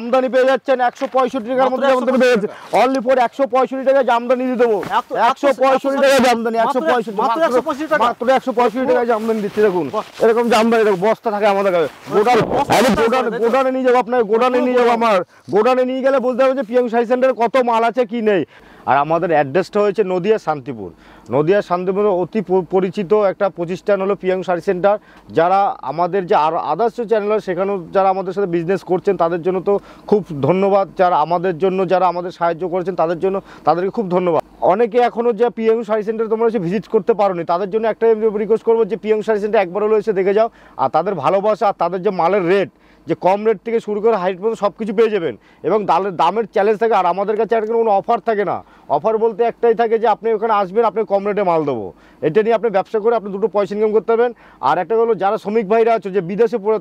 জামদানি পেয়ে যাচ্ছেন 165 টাকার মধ্যে জামদানি পেয়ে যাচ্ছে অনলি ফর 165 টাকা জামদানি দিয়ে দেবো 165 টাকা জামদানি 165 মাত্র 165 টাকা জামদানি দিচ্ছি দেখুন এরকম জামদানি দেখুন বস্তা থাকে আমাদের কাছে গোডাউনে নিয়ে যাবো আপনার গোডাউনে নিয়ে যাবো আমার গোডাউনে নিয়ে গেলে বুঝতে হবে যে পিয়াংশু শাড়ি সেন্টারে কত মাল আছে কি নেই আর আমাদের অ্যাড্রেসটা হয়েছে নদিয়া শান্তিপুর নদিয়া শান্তিপুরে অতি পরিচিত একটা প্রতিষ্ঠান হলো পিয়াংশু শাড়ি সেন্টার যারা আমাদের যে আরও আদার্স চ্যানেল হয় সেখানেও যারা আমাদের সাথে বিজনেস করছেন তাদের জন্য তো খুব ধন্যবাদ যারা আমাদের সাহায্য করেছেন তাদের জন্য তাদেরকে খুব ধন্যবাদ অনেকে এখনও যে পিয়াংশু শাড়ি সেন্টার তোমরা এসে ভিজিট করতে পারোনি তাদের জন্য একটা রিকোয়েস্ট করবো যে পিয়াংশু শাড়ি সেন্টার একবার হলো এসে দেখে যাও আর তাদের ভালোবাসা আর তাদের যে মালের রেট যে কম রেট থেকে শুরু করে হাইট পর্যন্ত সব কিছু পেয়ে যাবেন এবং দামের চ্যালেঞ্জ থাকে আর আমাদের কাছে আর কোনো অফার থাকে না অফার বলতে একটাই থাকে যে আপনি ওখানে আসবেন আপনি কম রেটে মাল দেবো এটা নিয়ে আপনি ব্যবসা করে আপনি দুটো পয়সা ইনকাম করতে পারবেন আর একটা হলো যারা শ্রমিক ভাইরা আছে যে বিদেশে পড়ে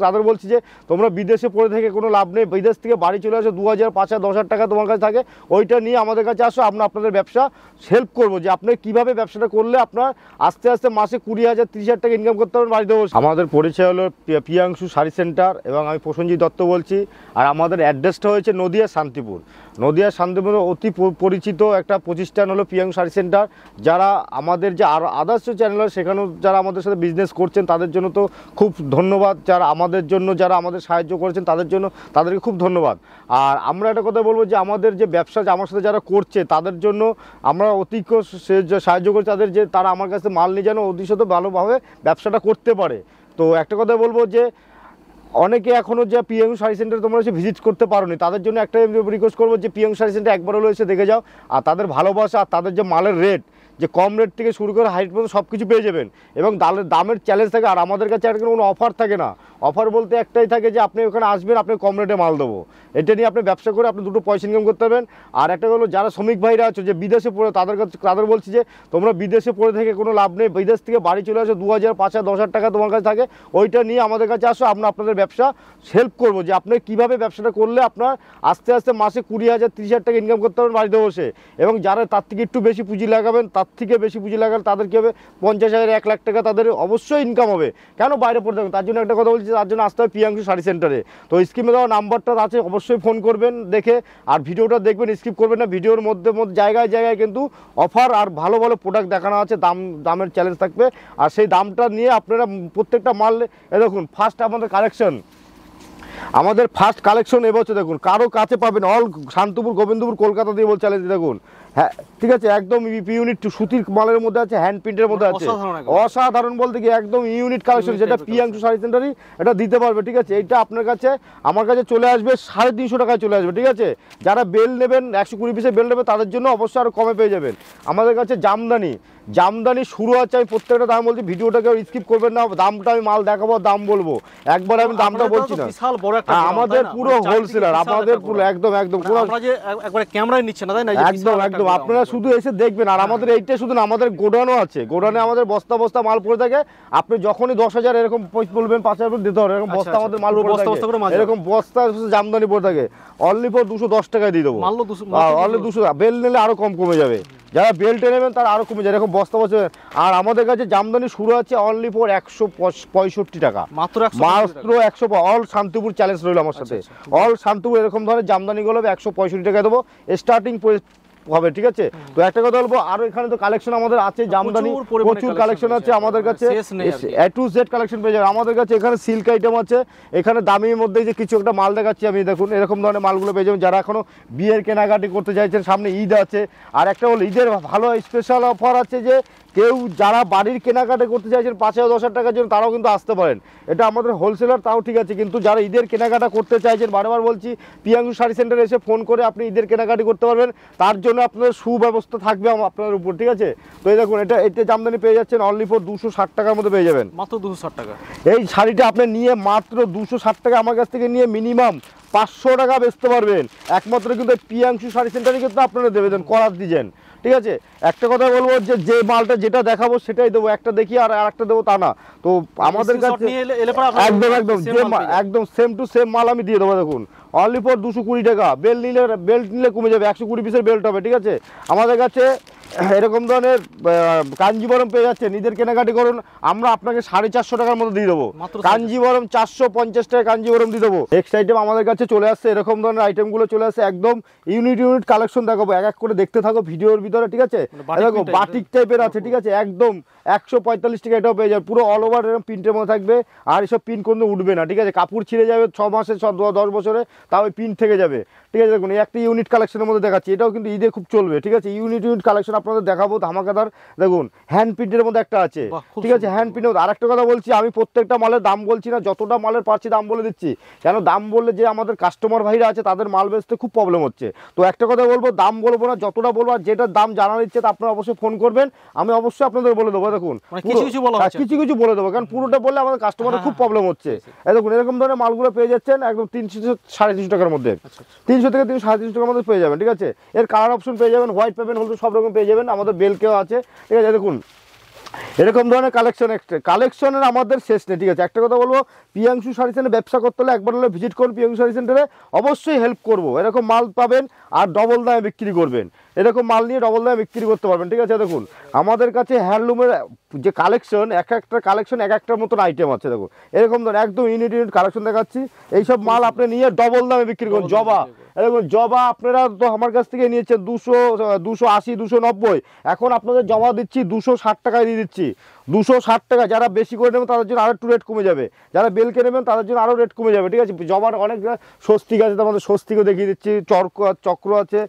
তাদের বলছি যে তোমরা বিদেশে পড়ে থেকে কোনো লাভ নেই বিদেশ থেকে বাড়ি চলে আসো 2000 5000 10,000 টাকা তোমার কাছে থাকে ওইটা নিয়ে আমাদের কাছে আসো আমরা আপনাদের ব্যবসা হেল্প করবো যে আপনি কীভাবে ব্যবসাটা করলে আপনার আস্তে আস্তে মাসে 20,000 30,000 টাকা ইনকাম করতে পারবেন বাড়িতে বসে আমাদের পরিচয় হলো পিয়াংশু শাড়ি সেন্টার এবং আমি প্রসেনজিৎ দত্ত বলছি আর আমাদের অ্যাড্রেসটা হয়েছে নদিয়া শান্তিপুর নদিয়া শান্তিপুরে অতি পরিচিত একটা প্রতিষ্ঠান হলো পিয়াংশু শাড়ি সেন্টার যারা আমাদের যে আরও আদার্স চ্যানেল হয় সেখানেও যারা আমাদের সাথে বিজনেস করছেন তাদের জন্য তো খুব ধন্যবাদ যারা আমাদের সাহায্য করেছেন তাদের জন্য তাদেরকে খুব ধন্যবাদ আর আমরা একটা কথা বলবো যে আমাদের যে ব্যবসা আমার সাথে যারা করছে তাদের জন্য আমরা অতিরিক্ত সাহায্য করছি তারা আমার কাছে মাল নিয়ে যেন অতিশত ভালোভাবে ব্যবসাটা করতে পারে তো একটা কথা বলবো যে অনেকে এখনও যে পিয়াংশু শাড়ি সেন্টার তোমরা এসে ভিজিট করতে পারোনি তাদের জন্য একটা রিকোয়েস্ট করবো যে পিয়াংশু শাড়ি সেন্টার একবার হলো এসে দেখে যাও আর তাদের ভালোবাসা আর তাদের যে মালের রেট যে কম রেট থেকে শুরু করে হাইট পর্যন্ত সব কিছু পেয়ে যাবেন এবং দামের চ্যালেঞ্জ থাকে আর আমাদের কাছে আর কোনো অফার থাকে না অফার বলতে একটাই থাকে যে আপনি ওখানে আসবেন আপনি কম রেটে মাল দেবো এটা নিয়ে আপনি ব্যবসা করে আপনি দুটো পয়সা ইনকাম করতে পারবেন আর একটা হলো যারা শ্রমিক ভাইরা আছে যে বিদেশে পড়ে তাদের বলছি যে তোমরা বিদেশে পড়ে থেকে কোনো লাভ নেই বিদেশ থেকে বাড়ি চলে আসো 2000 5000 10,000 টাকা তোমার কাছে থাকে ওইটা নিয়ে আমাদের কাছে আসো আমরা আপনাদের ব্যবসা হেল্প করবো যে আপনি কীভাবে ব্যবসাটা করলে আপনার আস্তে আস্তে মাসে 20,000 30,000 টাকা ইনকাম করতে পারবেন বাড়িতে বসে এবং যারা তার থেকে একটু বেশি পুঁজি লাগাবেন তার থেকে বেশি পুঁজি লাগালে তাদের কী হবে 50,000 1 লাখ টাকা তাদের অবশ্যই ইনকাম হবে কেন বাইরে পড়ে থাকবেন তার জন্য একটা কথা বলছি তার জন্য আসতে হবে পিয়াংশু শাড়ি সেন্টারে তো স্ক্রিনে দেওয়া নাম্বারটা আছে অবশ্যই ফোন করবেন দেখে আর ভিডিওটা দেখবেন স্কিপ করবেন না ভিডিওর মধ্যে জায়গায় জায়গায় কিন্তু অফার আর ভালো ভালো প্রোডাক্ট দেখানো আছে দামের চ্যালেঞ্জ থাকবে আর সেই দামটা নিয়ে আপনারা প্রত্যেকটা মাল দেখুন ফার্স্ট আমাদের ফার্স্ট কালেকশন এবছর দেখুন কারো কাছে পাবেন অল শান্তিপুর গোবিন্দপুর কলকাতা দিয়ে বলছে দেখুন হ্যাঁ ঠিক আছে একদম ইউনিট সুতির মালের মধ্যে আছে হ্যান্ড প্রিন্টের মধ্যে আছে অসাধারণ বলতে কি একদম ইউনিট কালেকশন যেটা পিয়াংশু শাড়ি সেন্টারই এটা দিতে পারবে ঠিক আছে এইটা আপনার কাছে আমার কাছে চলে আসবে 350 টাকায় চলে আসবে ঠিক আছে যারা বেল নেবেন 120 পিসের বেল নেবে তাদের জন্য অবশ্যই আরও কমে পেয়ে যাবেন আমাদের কাছে জামদানি শুরু আছে আমি প্রত্যেকটা দাম বলছি ভিডিওটাকে স্কিপ করবেন না দামটা আমি মাল দেখাবো দাম বলবো একবার আমি দামটা বলছি না আমাদের পুরো হোলসেলার আমাদের পুরো একদম ক্যামেরায় নিচ্ছে না তাই না একদম আপনারা শুধু এসে দেখবেন আর আমাদের এইটা শুধু না আমাদের গোডাউনও আছে গোডাউনে আমাদের বস্তা বস্তা মাল পড়ে থাকে আপনি যখনই 10,000 এরকম বলবেন 5,000 দিতে হবে এরকম বস্তা আমাদের মাল পড়ে থাকে এরকম বস্তা জামদানি পড়ে থাকে অনলি ফর 210 টাকায় দিয়ে দেবো অনলি 200 বেল নিলে আরো কমে যাবে যারা বেল্ট নেবেন তারা আরো কমে যায় এরকম বস্তা আর আমাদের কাছে জামদানি শুরু আছে অনলি ফর 165 টাকা মাত্র 100 অল শান্তিপুর চ্যালেঞ্জ রইল আমার সাথে অল শান্তিপুর এরকম ধরনের জামদানিগুলো 165 টাকা দেবো স্টার্টিং হবে ঠিক আছে তো একটা কথা বলবো আরো এখানে তো কালেকশন আমাদের আছে জামদানি প্রচুর কালেকশন আছে আমাদের কাছে A to Z কালেকশন পেয়ে যাবে আমাদের কাছে এখানে সিল্ক আইটেম আছে এখানে দামির মধ্যে যে কিছু একটা মাল দেখাচ্ছি আমি দেখুন এরকম ধরনের মালগুলো পেয়ে যাবেন যারা এখনো বিয়ের কেনাকাটি করতে চাইছেন সামনে ঈদ আছে আর একটা হলো ঈদের ভালো স্পেশাল অফার আছে যে কেউ যারা বাড়ির কেনাকাটা করতে চাইছেন 5,000 10,000 টাকার জন্য তারাও কিন্তু আসতে পারেন এটা আমাদের হোলসেলার তাও ঠিক আছে কিন্তু যারা ঈদের কেনাকাটা করতে চাইছেন বারবার বলছি পিয়াংশু শাড়ি সেন্টারে এসে ফোন করে আপনি ঈদের কেনাকাটি করতে পারবেন তার জন্য আপনার সুব্যবস্থা থাকবে আপনার উপর ঠিক আছে তো এই দেখুন এটা জামদানি পেয়ে যাচ্ছেন অনলি ফর 260 টাকার মধ্যে পেয়ে যাবেন মাত্র 260 টাকা এই শাড়িটা আপনি নিয়ে মাত্র 260 টাকা আমার কাছ থেকে নিয়ে মিনিমাম 500 টাকা বেচতে পারবেন একমাত্র কিন্তু পিয়াংশু শাড়ি সেন্টারে কিন্তু আপনারা দেবেন করার ডিজাইন ঠিক আছে একটা কথা বলবো যে মালটা যেটা দেখাবো সেটাই দেবো একটা দেখি আর একটা দেবো তা না তো আমাদের কাছে একদম সেম টু সেম মাল আমি দিয়ে দেবো দেখুন অনলি ফর 220 টাকা বেল্ট নিলে কমে যাবে 120 পিসের বেল্ট হবে ঠিক আছে আমাদের কাছে এরকম ধরনের কাঞ্জিবরম পেয়ে যাচ্ছে, নিজের কেনাকাটি করুন, আমরা আপনাকে 450 টাকার মতো দিয়ে দেবো। মাত্র কাঞ্জিবরম 450 টাকা কাঞ্জিবরম দিয়ে দেবো। নেক্সট আইটেম আমাদের কাছে চলে আসছে, এরকম ধরনের আইটেমগুলো চলে আসছে, একদম ইউনিট কালেকশন দেখাবো, এক এক করে দেখতে থাকো ভিডিওর ভিতরে, ঠিক আছে? দেখো বাটিক টাইপের আছে, ঠিক আছে, একদম 145 টাকা এটাও পেয়ে যাবে, পুরো অল ওভার এরকম প্রিন্টের মধ্যে থাকবে, আর এসব পিন কোনো উঠবে না, ঠিক আছে? কাপড় ছিঁড়ে যাবে 6 মাসে 10 বছরে, তাও ওই পিন থেকে যাবে, ঠিক আছে? দেখুন এই একটা ইউনিট কালেকশনের মধ্যে দেখাচ্ছি, এটাও কিন্তু ঈদে খুব চলবে, ঠিক আছে? ইউনিট কালেকশন আপনাদের দেখাবো ধামাকাদার। দেখুন হ্যান্ড প্রিন্টের মধ্যে একটা আছে, ঠিক আছে? হ্যান্ড প্রিন্টের মধ্যে আরেকটা কথা বলছি, আমি প্রত্যেকটা মালের দাম বলছি না, যতটা মালের পাচ্ছি দাম বলে দিচ্ছি, কেন দাম বললে যে আমাদের কাস্টমার ভাইরা আছে তাদের মাল বেচতে খুব প্রবলেম হচ্ছে। তো একটা কথা বলবো, দাম বলবো না, যতটা বলবো, আর যেটার দাম জানার ইচ্ছে তা আপনারা অবশ্যই ফোন করবেন, আমি অবশ্যই আপনাদের বলে দেবো। দেখুন কিছু কিছু বলা হচ্ছে, কিছু কিছু বলে দেবো, কারণ পুরোটা বললে আমাদের কাস্টমারের খুব প্রবলেম হচ্ছে। এই দেখুন এরকম ধরনের মালগুলো পেয়ে যাচ্ছেন একদম 300 350 টাকার মধ্যে, 300 থেকে 350 টাকার মধ্যে পেয়ে যাবেন, ঠিক আছে? এর কালার অপশন পেয়ে যাবেন, হোয়াইট পাবেন, হলুদ সব রকম পেয়ে যাবেন, আমাদের বেলকেও আছে, ঠিক আছে? দেখুন এরকম ধরনের কালেকশনের আমাদের শেষ নেই, ঠিক আছে? একটা কথা বলবো, প্রিয়াংশু শাড়ি সেন্টারে ব্যবসা করতে হলে একবার হলে ভিজিট করুন প্রিয়াংশু শাড়ি সেন্টারে, অবশ্যই হেল্প করবো। এরকম মাল পাবেন আর ডবল দামে বিক্রি করবেন, এরকম মাল নিয়ে ডবল দামে বিক্রি করতে পারবেন, ঠিক আছে? দেখুন আমাদের কাছে হ্যান্ডলুমের যে কালেকশন, এক একটা কালেকশন এক একটার মতন আইটেম আছে। দেখুন এরকম ধরুন একদম ইউনিট কালেকশন দেখাচ্ছি, এইসব মাল আপনি নিয়ে ডবল দামে বিক্রি করুন। জবা, এরকম জবা আপনারা তো আমার কাছ থেকে নিয়েছেন 280 290, এখন আপনাদের জমা দিচ্ছি 260 টাকায় দিয়ে দিচ্ছি, 260 টাকা। যারা বেশি করে নেবেন তাদের জন্য আরও একটু রেট কমে যাবে, যারা বেলকে নেবেন তাদের জন্য আরও রেট কমে যাবে, ঠিক আছে? জবার অনেক স্বস্তিক আছে, আমাদের স্বস্তিকও দেখিয়ে দিচ্ছি, চক্র আছে,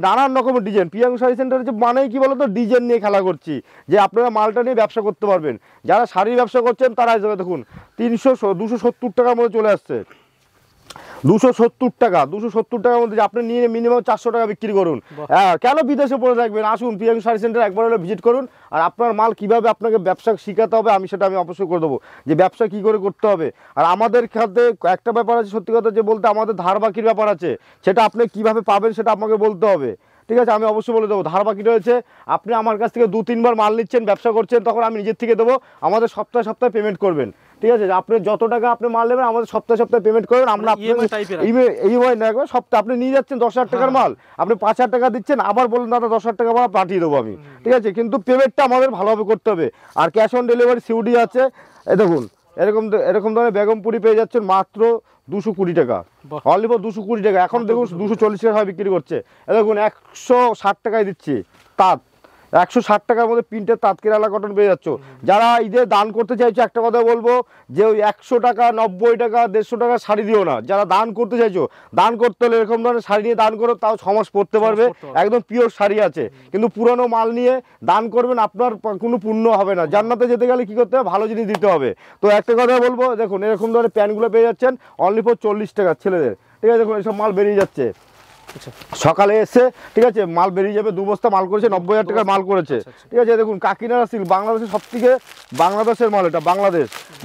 নানান রকমের ডিজাইন। প্রিয়াংশু শাড়ি সেন্টারে যে মানেই কি বলতো, ডিজাইন নিয়ে খেলা করছি, যে আপনারা মালটা নিয়ে ব্যবসা করতে পারবেন। যারা শাড়ির ব্যবসা করছেন তারা দেখুন 270 টাকার মধ্যে চলে আসছে, 270 টাকার মধ্যে আপনি নিয়ে মিনিমাম 400 টাকা বিক্রি করুন। হ্যাঁ, কেন বিদেশে পড়ে থাকবেন? আসুন প্রিয়াংশু শাড়ি সেন্টার একবার হলে ভিজিট করুন, আর আপনার মাল কিভাবে আপনাকে ব্যবসা শিখাতে হবে আমি সেটা অবশ্যই করে দেবো, যে ব্যবসা কি করে করতে হবে। আর আমাদের খাতে একটা ব্যাপার আছে, সত্যি কথা যে বলতে, আমাদের ধার বাকির ব্যাপার আছে, সেটা আপনি কিভাবে পাবেন সেটা আপনাকে বলতে হবে, ঠিক আছে? আমি অবশ্যই বলে দেবো। ধার বাকি রয়েছে, আপনি আমার কাছ থেকে 2-3 বার মাল নিচ্ছেন, ব্যবসা করছেন, তখন আমি নিজের থেকে দেবো, আমাদের সপ্তাহে সপ্তাহে পেমেন্ট করবেন, ঠিক আছে? আপনি যত টাকা আপনি মাল নেবেন আমাদের সপ্তাহে সপ্তাহে পেমেন্ট করবেন, আমরা ইএমআই না একবার সপ্তাহে আপনি নিয়ে যাচ্ছেন 10,000 টাকার মাল, আপনি 5,000 টাকা দিচ্ছেন, আবার বলুন দাদা 10,000 টাকা মাল পাঠিয়ে দেবো আমি, ঠিক আছে? কিন্তু পেমেন্টটা আমাদের ভালোভাবে করতে হবে, আর ক্যাশ অন ডেলিভারি সিউডি আছে। এই দেখুন এরকম ধরনের বেগমপুরি পেয়ে যাচ্ছেন মাত্র 220 টাকা, অনলি ফর 220 টাকা। এখন দেখুন 240 টাকা বিক্রি করছে, দেখুন 160 টাকায় দিচ্ছি তাঁত, 160 টাকার মধ্যে প্রিন্টের তাঁত কেরালা কটন পেয়ে যাচ্ছ। যারা ঈদে দান করতে চাইছো, একটা কথা বলবো, যে ওই 100 টাকা 90 টাকা 150 টাকা শাড়ি দিও না। যারা দান করতে চাইছো, দান করতে হলে এরকম ধরনের শাড়ি নিয়ে দান করো, তাও 6 মাস পরতে পারবে, একদম পিওর শাড়ি আছে। কিন্তু পুরানো মাল নিয়ে দান করবেন, আপনার কোনো পুণ্য হবে না। জান্নাতে যেতে গেলে কি করতে হবে, ভালো জিনিস দিতে হবে। তো একটা কথা বলবো, দেখুন এরকম ধরনের প্যান্টগুলো পেয়ে যাচ্ছেন অনলি ফর 40 টাকা ছেলেদের, ঠিক আছে? দেখুন এইসব মাল বেরিয়ে যাচ্ছে সকালে এসে, ঠিক আছে? মাল বেরিয়ে যাবে, 2 বস্তা মাল করেছে, 90,000 টাকার মাল করেছে, ঠিক আছে? দেখুন কাকিনাড়া সিল্ক, বাংলাদেশের সবথেকে, বাংলাদেশের মাল এটা,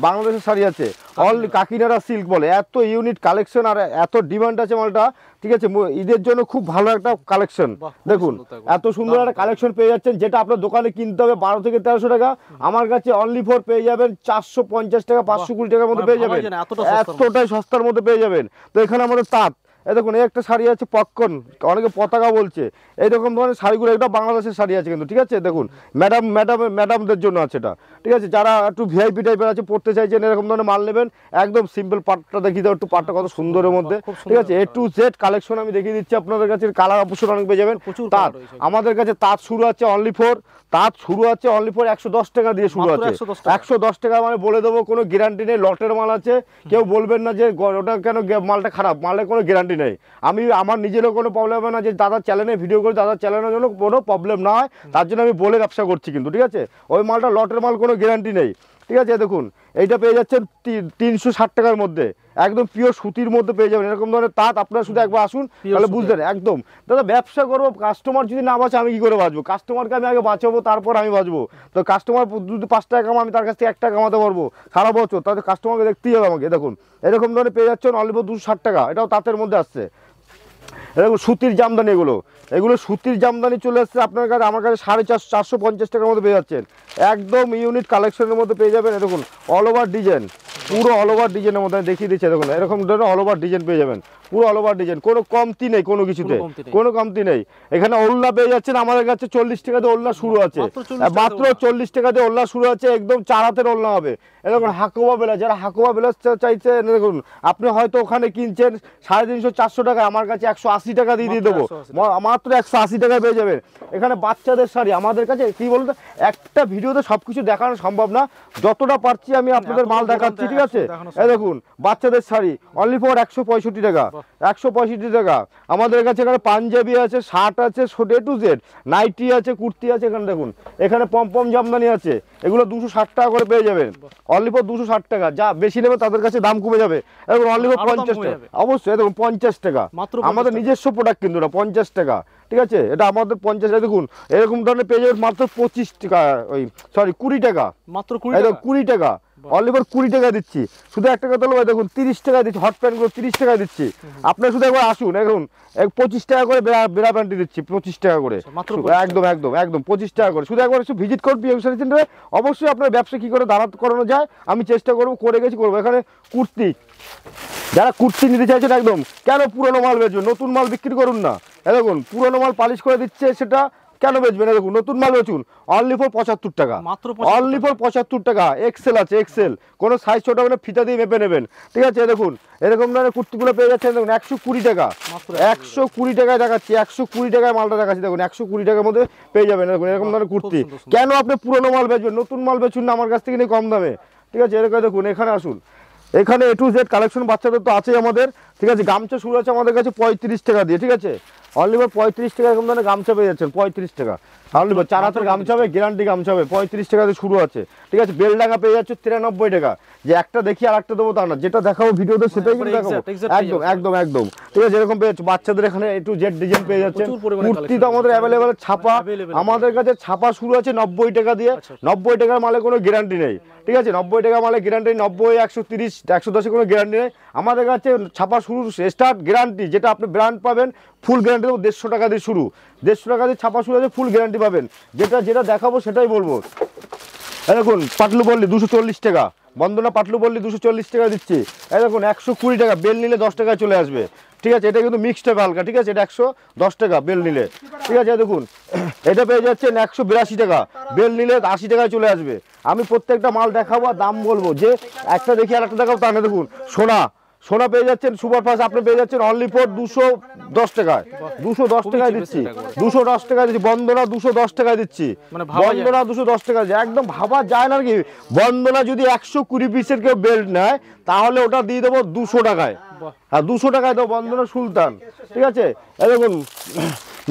বাংলাদেশের শাড়ি আছে, অল কাকিনাড়া সিল্ক বলে। এত ইউনিট কালেকশন আর এত ডিমান্ড আছে মালটা, ঠিক আছে? ঈদের জন্য খুব ভালো একটা কালেকশন। দেখুন এত সুন্দর একটা কালেকশন পেয়ে যাচ্ছেন, যেটা আপনার দোকানে কিনতে হবে 12 থেকে 1300 টাকা, আমার কাছে অনলি ফর পেয়ে যাবেন 450 টাকা 520 টাকার মধ্যে পেয়ে যাবেন, এতটাই সস্তার মধ্যে পেয়ে যাবেন। তো এখানে আমাদের তাঁত, এই দেখুন এই একটা শাড়ি আছে পপকর্ন, অনেকে পতাকা বলছে, এইরকম ধরনের শাড়িগুলো, এটা বাংলাদেশের শাড়ি আছে কিন্তু, ঠিক আছে? দেখুন ম্যাডামদের জন্য আছে এটা, ঠিক আছে? যারা একটু ভিআইপি টাইপের আছে, পড়তে চাইছেন, এরকম ধরনের মাল নেবেন, একদম সিম্পল। পাটটা দেখিয়ে দাও একটু, পাটটা কত সুন্দরের মধ্যে, ঠিক আছে? A to Z কালেকশন আমি দেখিয়ে দিচ্ছি আপনাদের কাছে, কালার অপশন অনেক পেয়ে যাবেন। তাঁত আমাদের কাছে তাঁত শুরু আছে অনলি ফর 110 টাকা দিয়ে শুরু আছে, 110 টাকা মানে বলে দেবো, কোনো গ্যারান্টি নেই, লটের মাল আছে, কেউ বলবেন না যে ওটা কেন মালটা খারাপ, মালের কোনো গ্যারান্টি নেই। আমি আমার নিজেরও কোনো প্রবলেম হবে না, যে দাদার চ্যানেলে ভিডিও করে দাদার চ্যানেলের জন্য কোনো প্রবলেম না হয়, তার জন্য আমি বলে ব্যবসা করছি কিন্তু, ঠিক আছে? ওই মালটা লটের মাল, কোনো গ্যারান্টি নেই, ঠিক আছে? দেখুন এইটা পেয়ে যাচ্ছেন 360 টাকার মধ্যে, একদম পিওর সুতির মধ্যে পেয়ে যাবেন। এরকম ধরনের তাঁত আপনারা শুধু একবার আসুন, তাহলে বুঝলেন। একদম দাদা ব্যবসা করবো, কাস্টমার যদি না বাঁচে আমি কি করে বাঁচবো? কাস্টমারকে আমি আগে বাঁচাবো, তারপর আমি বাঁচবো। তো কাস্টমার যদি 5 টাকা কামা, আমি তার কাছ থেকে 1 টাকা কামাতে পারবো সারা বছর, তাহলে কাস্টমারকে দেখতেই হবে আমাকে। দেখুন এরকম ধরনের পেয়ে যাচ্ছেন অনলি ফর 260 টাকা, এটাও তাঁতের মধ্যে আসছে। এরকম সুতির জামদানি, এগুলো সুতির জামদানি চলে আসছে আপনার কাছে, আমার কাছে 450 টাকার মধ্যে পেয়ে যাচ্ছেন, একদম ইউনিট কালেকশনের মধ্যে পেয়ে যাবেন। দেখুন অল ওভার ডিজাইন, পুরো অল ওভার ডিজাইনের মধ্যে দেখিয়ে দিচ্ছে, দেখুন এরকম ধরনের অল ওভার ডিজাইন পেয়ে যাবেন, পুরো অল ওভার ডিজাইন, কোনো কমতি নেই কোনো কিছুতে, কোনো কমতি নেই। কোনো কমতি নেই। এখানে ওড়না পেয়ে যাচ্ছেন আমাদের কাছে 40 টাকা দিয়ে ওড়না শুরু আছে, মাত্র 40 টাকা দিয়ে ওড়না শুরু আছে, একদম 4 হাতের ওড়না হবে। এরকম হাকুয়া বেলা, যারা হাকুয়া বেলা চাইছে দেখুন, আপনি হয়তো ওখানে কিনছেন 350-400 টাকা, আমার কাছে 180 টাকা দিয়ে দেবো, মাত্র 180 টাকায় পেয়ে যাবেন। এখানে বাচ্চাদের শাড়ি আমাদের কাছে কি বলতো, একটা ভিডিওতে সবকিছু দেখানো সম্ভব না, যতটা পারছি আমি আপনাদের মাল দেখাচ্ছি, ঠিক আছে। এই দেখুন বাচ্চাদের শাড়ি অনলি ফর 165 টাকা, 165 টাকা। আমাদের কাছে এখানে পাঞ্জাবি আছে, শার্ট আছে, A to Z, নাইটি আছে, কুর্তি আছে। এখানে দেখুন, এখানে পমপম জামদানি আছে, এগুলো 260 টাকা করে পেয়ে যাবেন, অনলি ফর 260 টাকা। যা বেশি নেবে তাদের কাছে দাম কমে যাবে, এখন অনলি ফর 50 টাকা। অবশ্যই দেখুন 50 টাকা, আমাদের নিজস্ব প্রোডাক্ট কিন্তু এটা 50 টাকা, ঠিক আছে। এটা আমাদের 50 টাকা। দেখুন এরকম ধরনের পেয়ে যাবেন মাত্র 25 টাকা, ওই সরি 20 টাকা, মাত্র 20 টাকা, অনলি ফর 20 টাকা দিচ্ছি। শুধু একটা কথা বলবো, দেখুন 30 টাকা দিচ্ছি, হট প্যান্ট গুলো 30 টাকা দিচ্ছি। আপনারা শুধু একবার আসুন, এখন 25 টাকা করে বেড়া প্যান্টি দিচ্ছি, 25 টাকা করে, একদম একদম একদম 25 টাকা করে। শুধু একবার ভিজিট করুন পিএম শাড়ি সেন্টারে, অবশ্যই আপনার ব্যবসা কি করে দাঁড়াতে করানো যায় আমি চেষ্টা করবো, করে গেছি, করবো। এখানে কুর্তি, যারা কুর্তি নিতে চাইছেন একদম, কেন পুরোনো মাল বেচবেন, নতুন মাল বিক্রি করুন না। দেখুন পুরোনো মাল পালিশ করে দিচ্ছে, সেটা কেন বেচবেন? দেখুন নতুন মাল বেচুন অনলি ফর 75 টাকা, অনলি ফর 75 টাকা। এক্সেল আছে, এক্সেল, কোনো সাইজ ছোট হবে না, ফিতা দিয়ে মেপে নেবেন, ঠিক আছে। দেখুন এরকম ধরনের কুর্তিগুলো পেয়ে যাচ্ছেন, দেখুন 120 টাকা, 120 টাকায় দেখাচ্ছি, 120 টাকায় মালটা দেখাচ্ছি। দেখুন 120 টাকার মধ্যে পেয়ে যাবেন। দেখুন এরকম ধরনের কুর্তি, কেন আপনি পুরোনো মাল বেচবেন, নতুন মাল বেচুন না আমার কাছ থেকে নিয়ে কম দামে, ঠিক আছে। এরকম দেখুন এখানে আসুন, এখানে A to Z কালেকশন বাচ্চাদের তো আছেই আমাদের, ঠিক আছে। গামছা শুরু আছে আমাদের কাছে 35 টাকা দিয়ে, ঠিক আছে, অনলি ফর 35 টাকা। এরকম ধরনের গামছা পেয়ে যাচ্ছেন 35 টাকা, অনলি ফর 4 হাতের গামছা হবে, গ্যারান্টি গামছা হবে, 35 টাকা দিয়ে শুরু আছে, ঠিক আছে। বেলডাঙ্গা পেয়ে যাচ্ছে 93 টাকা, যে একটা দেখি আর একটা দেবো তা না, যেটা দেখাবো ভিডিওতে সেটাই কিন্তু দেখাবো, একদম একদম একদম, ঠিক আছে। এরকম পেয়ে যাচ্ছে বাচ্চাদের এখানে A to Z ডিজাইন পেয়ে যাচ্ছেন। কুর্তি তো আমাদের অ্যাভেলেবেল, ছাপা আমাদের কাছে ছাপা শুরু আছে 90 টাকা দিয়ে, 90 টাকার মালে কোনো গ্যারান্টি নেই, ঠিক আছে। 90 টাকা মালে গ্যারান্টি, 90, 130, 110 কোনো গ্যারান্টি নেই। আমাদের কাছে ছাপা শুরু স্টার্ট গ্যারান্টি, যেটা আপনি ব্র্যান্ড পাবেন ফুল গ্যারান্টি দেবো 150 টাকা দিয়ে শুরু, 150 টাকা দিয়ে ছাপা শুরু আছে, ফুল গ্যারান্টি পাবেন। যেটা যেটা দেখাবো সেটাই বলবো। দেখুন পাটলু পল্লী 240 টাকা, বন্দনা পাটলু পল্লী 240 টাকা দিচ্ছি। এই দেখুন 120 টাকা, বেল নিলে 10 টাকায় চলে আসবে, ঠিক আছে। এটা কিন্তু মিক্সড হবে হালকা, ঠিক আছে। এটা 110 টাকা বেল নিলে, ঠিক আছে। দেখুন এটা পেয়ে যাচ্ছেন 182 টাকা, বেল নিলে 80 টাকায় চলে আসবে। আমি প্রত্যেকটা মাল দেখাবো আর দাম বলবো, যে একটা দেখি আর একটা দেখাবো তা না। দেখুন সোনা পেয়ে যাচ্ছেন সুপারফাস্ট, আপনি পেয়ে যাচ্ছেন অনলি ফর 210 টাকায়, 210 টাকায় দিচ্ছি, 210 টাকায় দিচ্ছি। বন্দনা 210 টাকায় দিচ্ছি, বন্দনা 210 টাকা, একদম ভাবা যায় না কি। বন্দনা যদি 120 পিসের কেউ বেল্ট নেয় তাহলে ওটা দিয়ে দেবো 200 টাকায়, হ্যাঁ 200 টাকায় দেবো, বন্দনা সুলতান, ঠিক আছে। এই দেখুন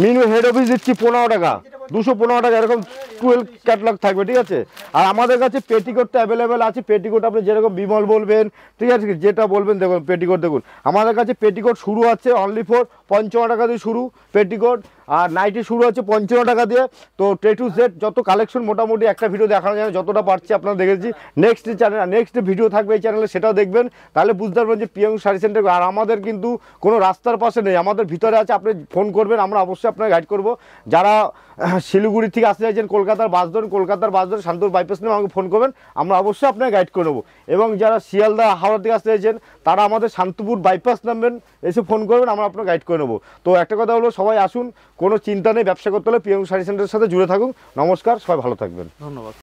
মিনু হেড অফিস দিচ্ছি 15 টাকা, 215 টাকা, এরকম 12 ক্যাটালগ থাকবে, ঠিক আছে। আর আমাদের কাছে পেটিকোটটা অ্যাভেলেবেল আছে, পেটিকোট আপনি যেরকম বিমল বলবেন, ঠিক আছে, যেটা বলবেন। দেখুন পেটিকোট, দেখুন আমাদের কাছে পেটিকোট শুরু আছে অনলি ফর 55 টাকা দিয়ে শুরু পেটিকোট, আর নাইটি শুরু আছে 55 টাকা দিয়ে। তো A to Z যত কালেকশন মোটামুটি একটা ভিডিও দেখানো যায়, যতটা পারছি আপনারা দেখেছি। নেক্সট ভিডিও থাকবে এই চ্যানেলে, সেটাও দেখবেন, তাহলে বুঝতে পারবেন যে পিএম শাড়ি সেন্টার। আর আমাদের কিন্তু কোনো রাস্তার পাশে নেই, আমাদের ভিতরে আছে, আপনি ফোন করবেন, আমরা অবশ্যই আপনাকে গাইড করব। যারা শিলিগুড়ি থেকে আসতে চাইছেন, কলকাতার বাস ধরে শান্তিপুর বাইপাস নিয়ে আমাকে ফোন করবেন, আমরা অবশ্যই আপনাকে গাইড করে নেবো। এবং যারা শিয়ালদা হাওড়া থেকে আসতে চাইছেন তারা আমাদের শান্তিপুর বাইপাস নামবেন, এসে ফোন করবেন, আমরা আপনাকে গাইড করে নেবো। তো একটা কথা হলো, সবাই আসুন, কোনো চিন্তা নেই, ব্যবসা করতে হলে পিএম শাড়ি সেন্টারের সাথে জুড়ে থাকুন। নমস্কার, সবাই ভালো থাকবেন, ধন্যবাদ।